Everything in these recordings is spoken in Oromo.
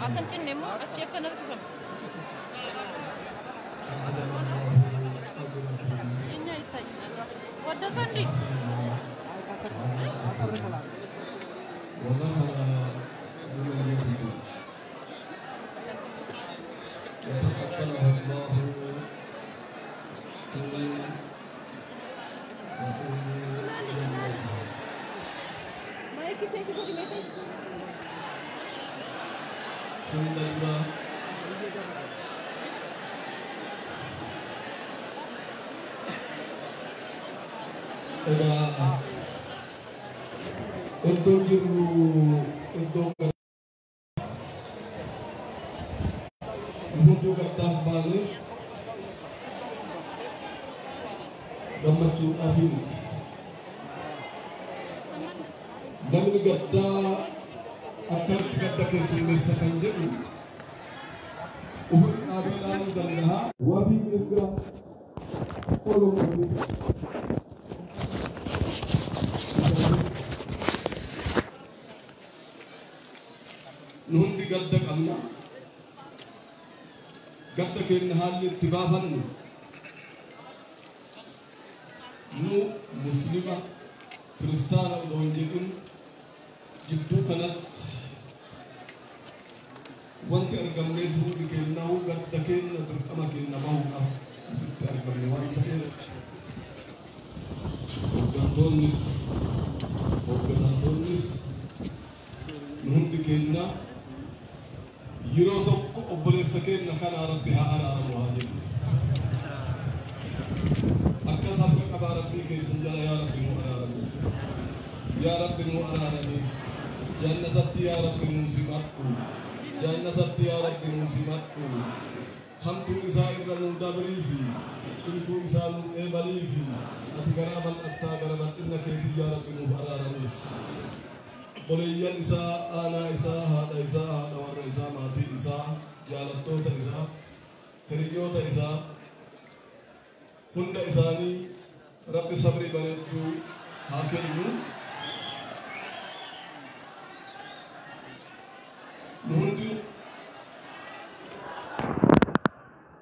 akan cinemu achi akan argifam inna itayna wadda kandi untuk kata balik gammachuun afiinis namni gaddaa akka gadda keessummeessa kan jedhu uffata dhaabee dhaabuu danda'a wabii mirga Oromoo nuhundi gadda qabna gadda keenya haalli itti baafannu nu muslima kiristaana odoo hin jedhin jidduu kanatti wanti argamneef hundi keenyaa'u gadda keenya dirqama keenya bahuudhaaf asitti argamne waan ta'eef hooggantoonnis nu hundi keenya yeroo tokko obboleessa keenya kana Rabbi haa araaramu haa jennu akkas harka qabaa Rabbii keessan jala yaa Rabbi nu araaramuuf yaa Rabbi nu araaramiif jannatatti yaa Rabbi nu simadhu jannatatti yaa Rabbi nu simadhu hamtuu isaa irra nu dabriifi cimtuu isaa nu eebaliifi ati garaa bal'attaa gara bal'inna keetii yaa Rabbi nuuf araaramiif Bolehyan isa, anak isa, haadha warra isa, maatii isa, jaalattoota isa, hiriyoota isa, hunda isaanii Rabbi sabrii bareedduu haa kennu.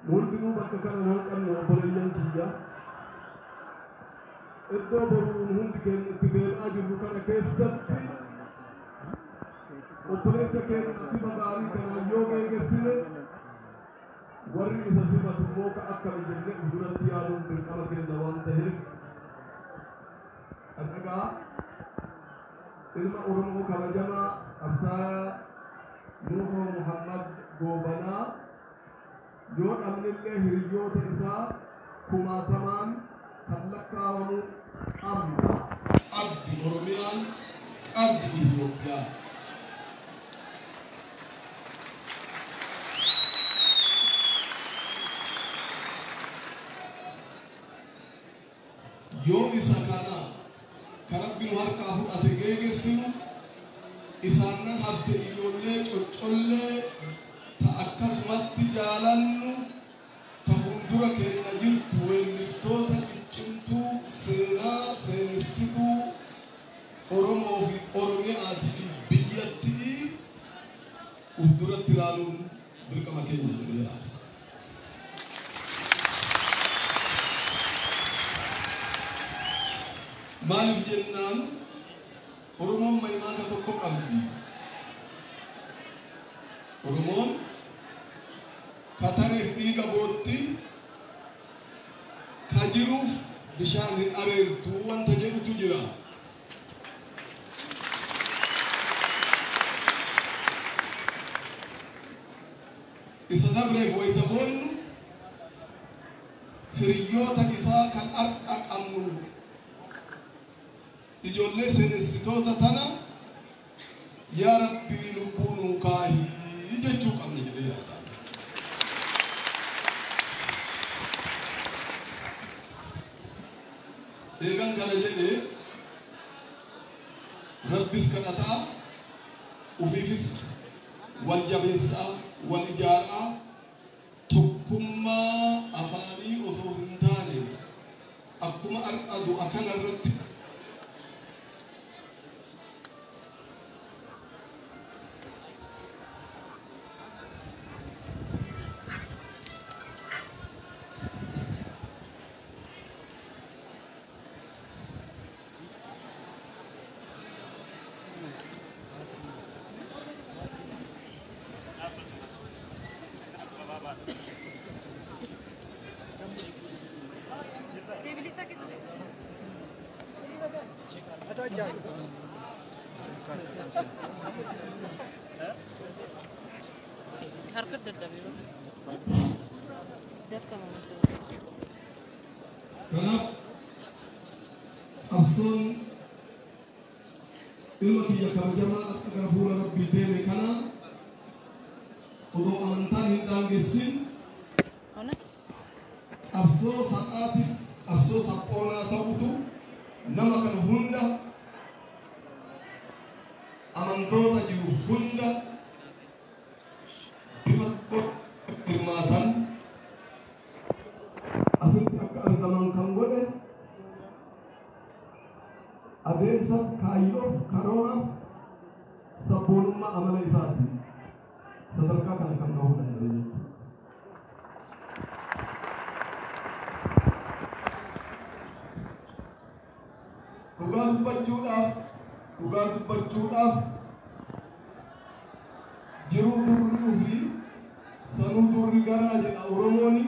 Hundinuu bakka kana waan qabnu obboleeyyan kiyya. Iddoo boruun hundi keenya itti deemaa jirru kana keessatti obboleessa keenya sifa gaarii kana yoo geessine warri isa sifatu immoo ka akka jennee duratti yaaduun dirqama keenya waan ta'eef dhagaa ilma Oromoo kabajamaa Absaa Nuufoo Muhammad Goobanaa yoo dhabnillee hiriyoota isaa kumaatamaan kan lakkaawamu qabdi Oromiyaan qabdi Itoophiyaa. Yoo isa kana Rabbi nu harkaa fudhate geegessinu isaanan hafte ijoollee coccollee ta akkasumatti jaalannu ta fuuldura keenya jirtu weelliftoota ciccimtuu seenaa seenessituu Oromoo fi Oromiyaatii fi biyyattii uf duratti ilaaluun dirqama keenya jedhu. Maaliif jennaan Oromoon maayimaaqa tokko qabdi. Oromoon katareef dhiiga bootti ka jiruuf bishaan hin areertu wanta jedhutu jira. Isa dabreef wayita boonnu hiriyoota isaa kan har'a qabnu ijoollee seenessitoota tana yaa Rabbii lubbuu nuu kaahii jechuu qabna jedhee yaada. Eegan kana jedhee Rabbis kadhataa ufiifis wal jabeessaa wal ijaaraa tokkummaa afaanii osoo hin taane akkuma har'a du'a kana irratti harkat dadhabee kanaaf qabsoon ilma kiyya kabajamaa akka gara fuula rabbii deeme kana odoo amantaan hin daangessin qabsoo sa'aatiif qabsoo saphoonaa ta'utu nama kan hunda amantoota jiru hunda bifa hirmaatan asitti akka argaman kan godhe adeemsa kaayyoof karoora sabboonummaa amala isaati sadarkaa kana kan ta'uu danda'e jechuudha. dhugaa dubbachuudhaaf jiruu durrii fi sanuu durri garaa jedha Oromooni.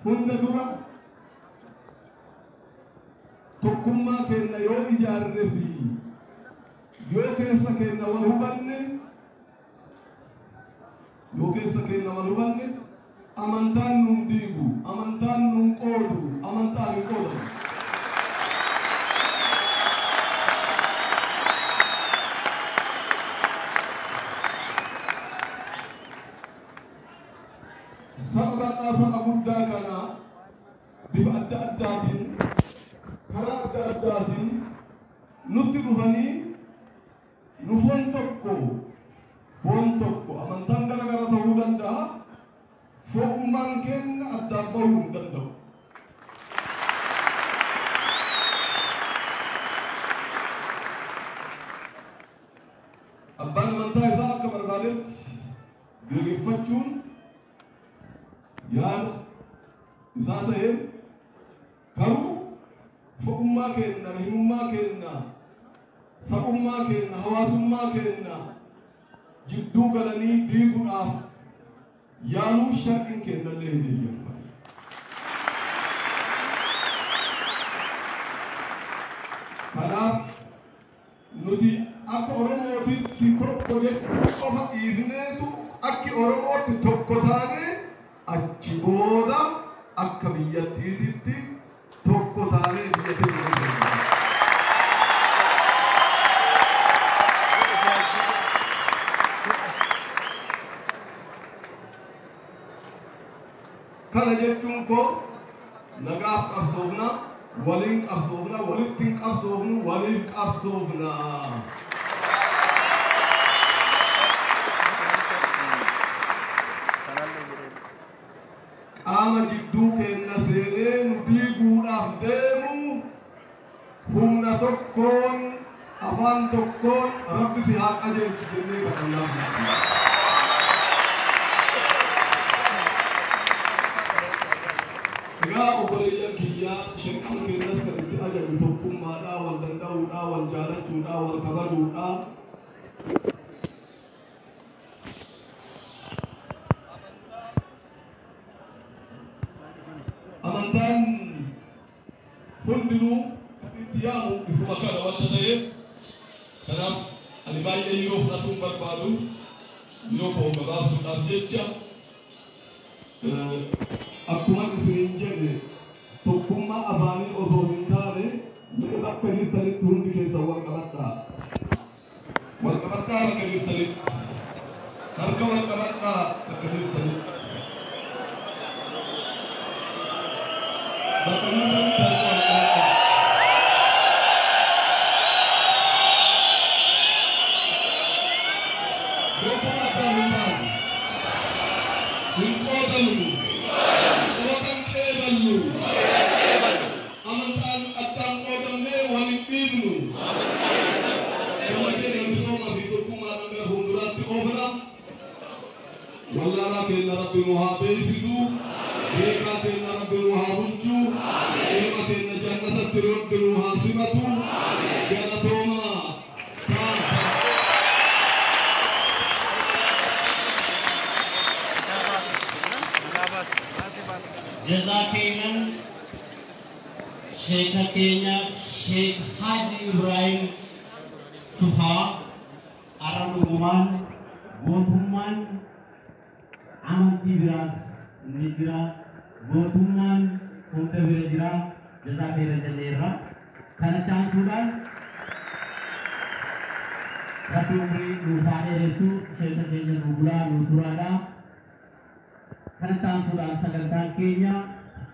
Hunda dura tokkummaa keenya yoo ijaarre fi yoo keessa keenya wal hubanne amantaan nun diigu, amantaan nun qoodu, amantaan hin qoodamu. Saba guddaa kana bifa adda addaatiin karaa adda addaatiin nutti dhufanii nu foon tokko amantaan garagara ta'uu danda'a. Fo'ummaan keenya addaan bahuu hin danda'u. Abbaan amantaa isaa akka barbaadetti gaggeeffachuun yaada isaa ta'ee garuu fo'ummaa keenya, rahimummaa keenya, sabummaa keenya, hawaasummaa keenya jidduu galanii diiguudhaaf yaaluu sharqiin keenya illee hin eeyyamne. Kanaaf nuti akka Oromootitti tokko jechuu qofa dhiifneetu akki Oromootti tokko taanee achi booda akka biyyattiititti tokko taanee biyya keenya kana jechuun koo nagaaf qabsoofna, waliin qabsoofna, walitti hin qabsoofnu, waliif qabsoofna. Qaama jidduu keenya seenee nu diiguudhaaf deemu humna tokkoon afaan tokkoon Rabbi si haa qajeelchu jennee kadhannaa. Obboleeyyan kiyyaa shirqaan keenyas kan itti ajaa'u tokkummaadhaa, wal danda'uudhaa, wal jaalachuudhaa, wal kabajuudhaa. Amantaan hundinuu itti yaamu isuma kana wanta ta'eef kanaaf ani baay'ee yeroo fudhatuun barbaadu yeroo koo gabaabsuudhaaf jecha akkuma isiniin jedhe tokkummaa afaanii osoo hin taane mee bakka jirtanitti hundi keessan wal qabadhaa bakka jirtanitti harka wal qabadhaa bakka jirtanitti harka wal qabadhaa. Beekuma addaan hin baanu hin qoodamu. Amantaan addaan qoodamnee waliin dhiibnu. Biyya keenya misooma fi tokkummaadhaan gara fuulduraatti oofna. Wallaalaa keenya Rabbi nu haa beeksisu. Beekaa keenya Rabbi nu haa bulchu. Ilma keenya jannatatti Rabbi nu haa simatu. Galatoomaa. جزاكينا شيخ كينيا شيخ حاجي إبراهيم تفا أرام الغمان بوتمان عمتي براس نجرا بوتمان كنت برجرا جزاكينا جزيرا كان تانسودان Ratu Umri Nusane Resu Syekh Kenya Nubula Nuturada Kantang Sudan Sagantan Kenya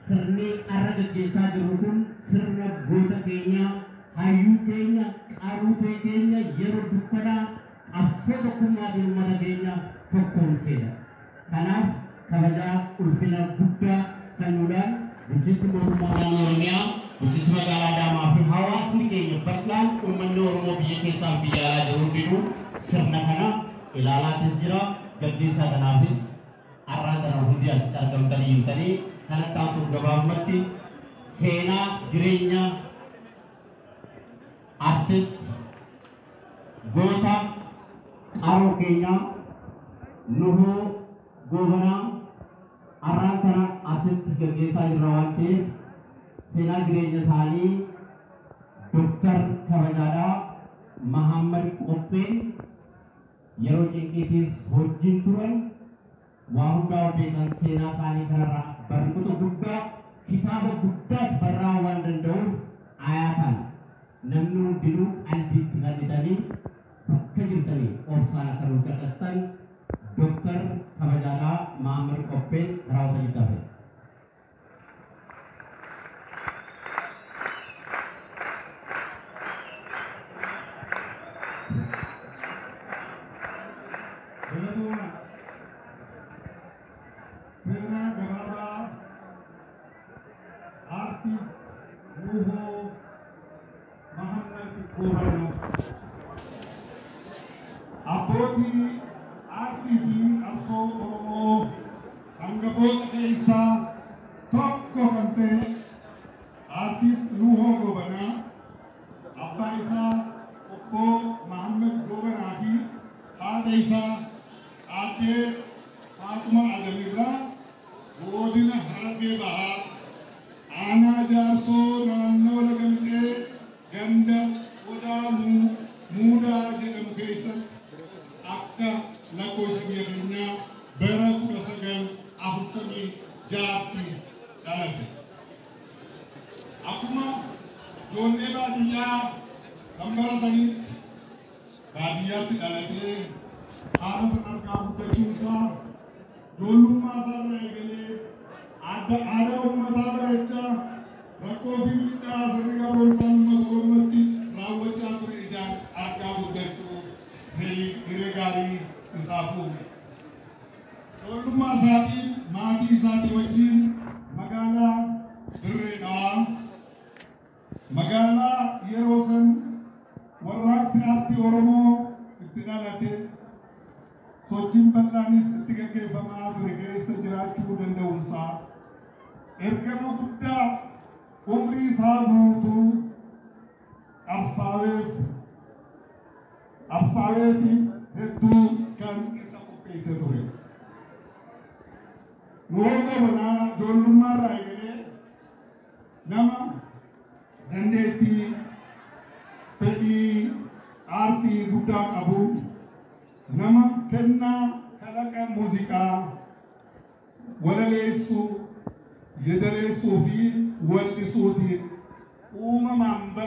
Serni Arad Desa Jerukun Serna Gota Kenya Ayu Kenya Arute Kenya Yero Dukada Afodo Kumadi Umada Kenya Tokon Kenya Kanaf Kabaja Ulfina Buddha Kanudan Bujis Murmanya Bujis Magala Dama Hawas ni Kenya Batlan Umano Mobi Kesa Biara Jerukinu Serna Kana Ilala Tisjira Gadisa Kanafis Arada Rahudia Stargam Tadi Tadi Karena Tasuk Gabamati Sena Jirenya Artis Gota Aro Kenya Nuhu Govana Arantara Asit Gagesa Irawante Sena Jirenya Sani Dr. Kawajada Muhammad Open Yero Jengkitis Hojin Turan Wahuda dengan Sena Sani Kara Berkutu Buddha Kitab Buddha Berawan dan Daud Ayatan Nanu Biru Anti Tinggal Tadi Kejir Tadi Osana Karuka Kestan Dr. Kawajada Muhammad Open Rawat Jitabe Artis Nuho Gobana, Abba Isa, Oppo Muhammad Gobanahi, Adesa, Ate Fatma Adamira, Godina Harge Bahar, Ana Jaso Nano Lagante, Ganda, Odamu, Muda Jedam Kesat, Akka Nakosmirina, Beraku Rasagan, Afutami, Jati, Dalati. Akuma Jonne Badia Gambara Sanit Badia Pidalate Aras Arkabu Kesusa Jolu Masar Regale Ada Umatara Echa Rako Bimita Sariga Bolsan Masurmati Rawacha Frejan Arkabu Kesu Hiregari Isafu Jolu Masati Mati Sati Wajin Magala Direna Magala Yerosan Warraksi Arti Oromo Ittinalate Sochim Balanis Tigake Fama Rege Sajrachu Dandaunsa Erkamo Gutta Umri Sabutu Absaveti Hetu Kan Isa Kupese Ture Nuoga Wana Joluma Raigale Nama Dandeti Fedi Arti Buddha Abu Nama Kenna Kalaka Musika Walalesu Yedalesu Fi Wali Suti Umamamba